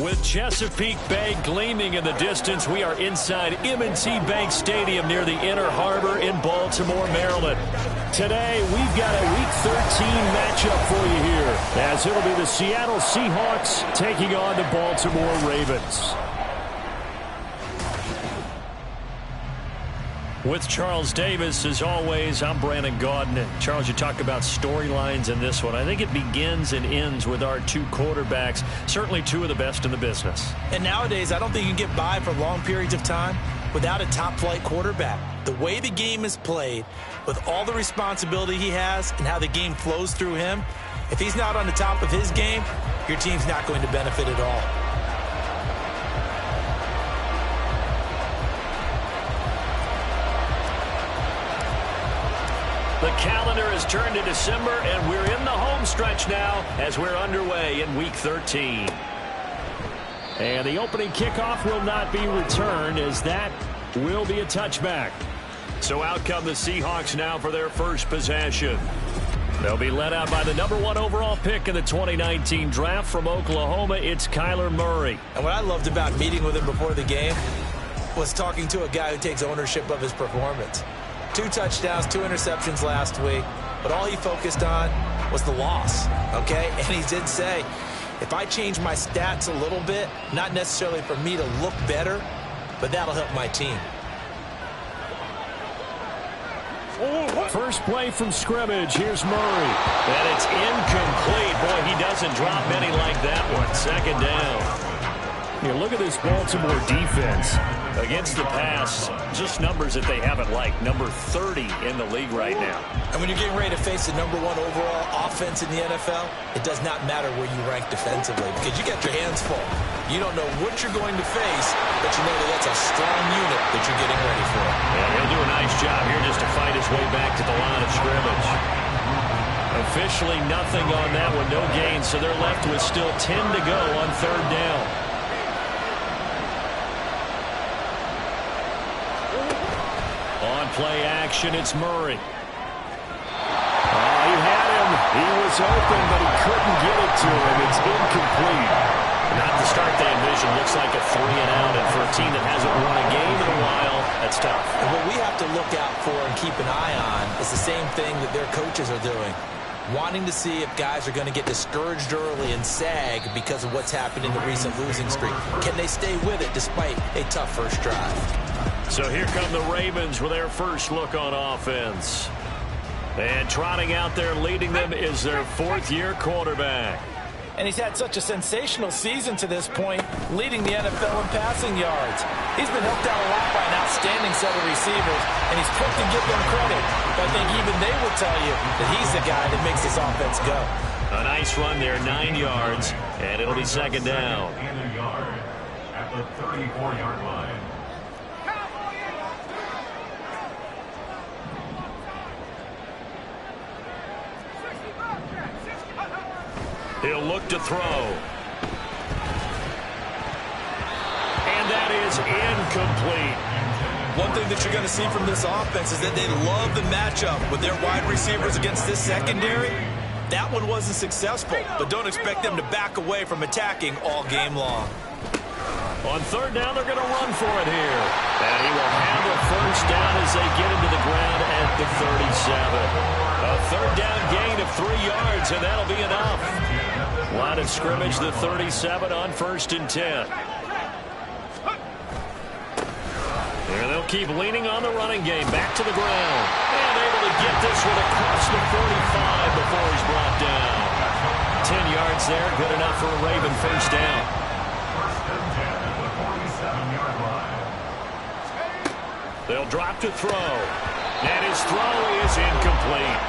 With Chesapeake Bay gleaming in the distance, we are inside M&T Bank Stadium near the Inner Harbor in Baltimore, Maryland. Today, we've got a Week 13 matchup for you here, as it'll be the Seattle Seahawks taking on the Baltimore Ravens. With Charles Davis, as always, I'm Brandon Gaudin. Charles, you talk about storylines in this one. I think it begins and ends with our two quarterbacks, certainly two of the best in the business. And nowadays, I don't think you can get by for long periods of time without a top-flight quarterback. The way the game is played, with all the responsibility he has and how the game flows through him, if he's not on the top of his game, your team's not going to benefit at all. The calendar has turned to December, and we're in the home stretch now as we're underway in Week 13. And the opening kickoff will not be returned, as that will be a touchback. So out come the Seahawks now for their first possession. They'll be led out by the #1 overall pick in the 2019 draft from Oklahoma. It's Kyler Murray. And what I loved about meeting with him before the game was talking to a guy who takes ownership of his performance. 2 touchdowns, 2 interceptions last week, but all he focused on was the loss, okay? And he did say, if I change my stats a little bit, not necessarily for me to look better, but that'll help my team. First play from scrimmage. Here's Murray. And it's incomplete. Boy, he doesn't drop many like that one. Second down. You look at this Baltimore defense against the pass, just numbers that they haven't liked. Number 30 in the league right now. And when you're getting ready to face the #1 overall offense in the NFL, it does not matter where you rank defensively because you got your hands full. You don't know what you're going to face, but you know that that's a strong unit that you're getting ready for. Yeah, he'll do a nice job here just to fight his way back to the line of scrimmage. Officially nothing on that one, no gain, so they're left with still 10 to go on 3rd down. On play action, it's Murray. Oh, he had him. He was open, but he couldn't get it to him. It's incomplete. Not the start they envisioned. Looks like a 3 and out, and for a team that hasn't won a game in a while, that's tough. And what we have to look out for and keep an eye on is the same thing that their coaches are doing. Wanting to see if guys are going to get discouraged early and sag because of what's happened in the recent losing streak. Can they stay with it despite a tough first drive? So here come the Ravens with their first look on offense. And trotting out there leading them is their 4th-year quarterback. And he's had such a sensational season to this point, leading the NFL in passing yards. He's been helped out a lot by an outstanding set of receivers, and he's quick to give them credit. But I think even they would tell you that he's the guy that makes this offense go. A nice run there, 9 yards, and it'll be 2nd down. At the 34-yard line. He'll look to throw. And that is incomplete. One thing that you're going to see from this offense is that they love the matchup with their wide receivers against this secondary. That one wasn't successful, but don't expect them to back away from attacking all game long. On 3rd down, they're going to run for it here. And he will have a 1st down as they get into the ground at the 37. A 3rd down gain of 3 yards, and that'll be enough. Line of scrimmage, the 37 on 1st and 10. There they'll keep leaning on the running game. Back to the ground. And able to get this one across the 45 before he's brought down. 10 yards there, good enough for a Raven 1st down. They'll drop to throw. And his throw is incomplete.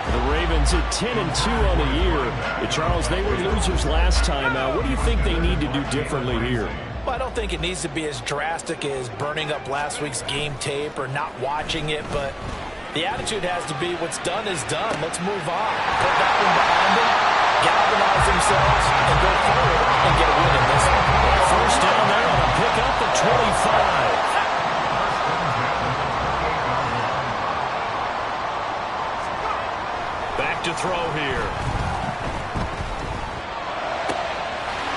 The Ravens at 10-2 on the year. Charles, they were losers last time. What do you think they need to do differently here? Well, I don't think it needs to be as drastic as burning up last week's game tape or not watching it, but the attitude has to be what's done is done. Let's move on. Put that one behind them, galvanize themselves, and go forward and get a win in this one. 1st down there on a pickup at 25. Back to throw here.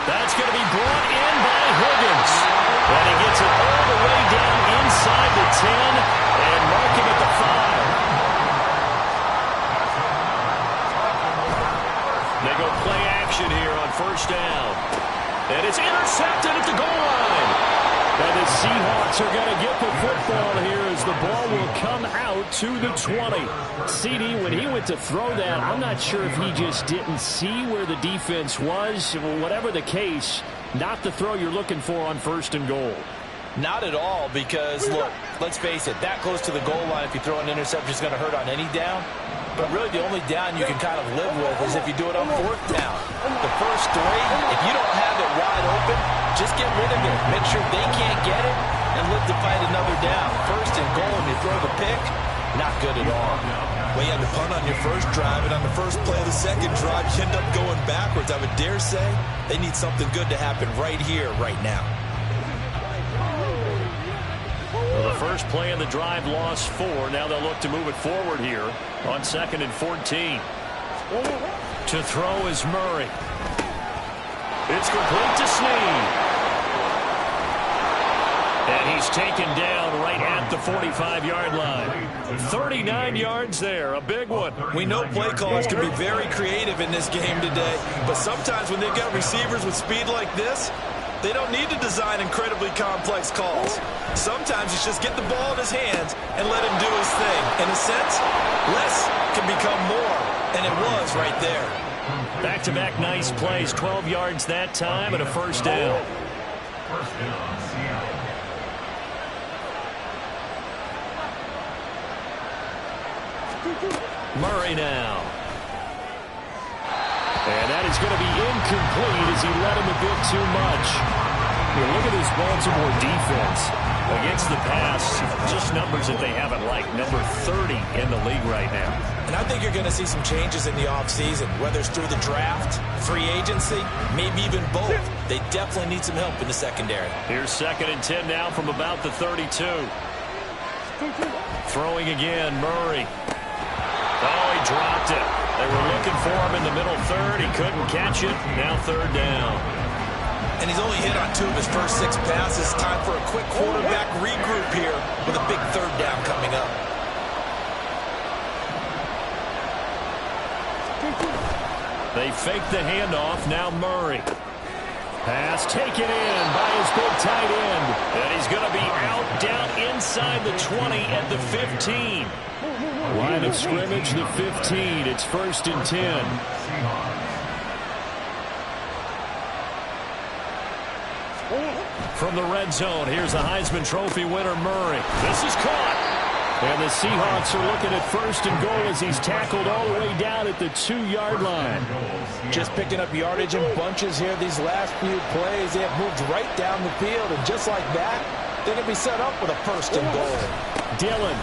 That's going to be brought in by Higgins. And he gets it all the way down inside the 10 and mark him at the 5. They go play action here on first down. And it's intercepted at the goal line. And the Seahawks are going to get the football here as the ball will come out to the 20. CD, when he went to throw that, I'm not sure if he just didn't see where the defense was. Whatever the case, not the throw you're looking for on first and goal. Not at all, because, look, let's face it, that close to the goal line, if you throw an interception, is going to hurt on any down. But really the only down you can kind of live with is if you do it on fourth down. The first three, if you don't have it wide open, just get rid of it. Make sure they can't get it and live to fight another down. First and goal, and you throw the pick, not good at all. Well, you had to punt on your first drive, and on the first play of the second drive, you end up going backwards. I would dare say they need something good to happen right here, right now. Well, the first play of the drive lost 4. Now they'll look to move it forward here on 2nd and 14. To throw is Murray. It's complete to Snead. And he's taken down right at the 45-yard line. 39 yards there, a big one. We know play callers can be very creative in this game today, but sometimes when they've got receivers with speed like this, they don't need to design incredibly complex calls. Sometimes it's just get the ball in his hands and let him do his thing. In a sense, less can become more, and it was right there. Back-to-back nice plays, 12 yards that time and a first down. First down, Seattle. Murray now. And that is going to be incomplete as he led him a bit too much. Here, look at this Baltimore defense against the pass. Just numbers that they haven't liked. Number 30 in the league right now. And I think you're going to see some changes in the offseason, whether it's through the draft, free agency, maybe even both. They definitely need some help in the secondary. Here's 2nd and 10 now from about the 32. Throwing again, Murray. Oh, he dropped it. They were looking for him in the middle third. He couldn't catch it. Now 3rd down. And he's only hit on 2 of his first 6 passes. Time for a quick quarterback regroup here with a big 3rd down coming up. They fake the handoff. Now Murray. Pass taken in by his big tight end. And he's going to be out down inside the 20 at the 15. Line of scrimmage, the 15. It's 1st and 10. From the red zone, here's the Heisman Trophy winner, Murray. This is caught. And the Seahawks are looking at 1st and goal as he's tackled all the way down at the 2-yard line. Just picking up yardage in bunches here these last few plays. They have moved right down the field, and just like that, they're going to be set up with a 1st and goal. Dillon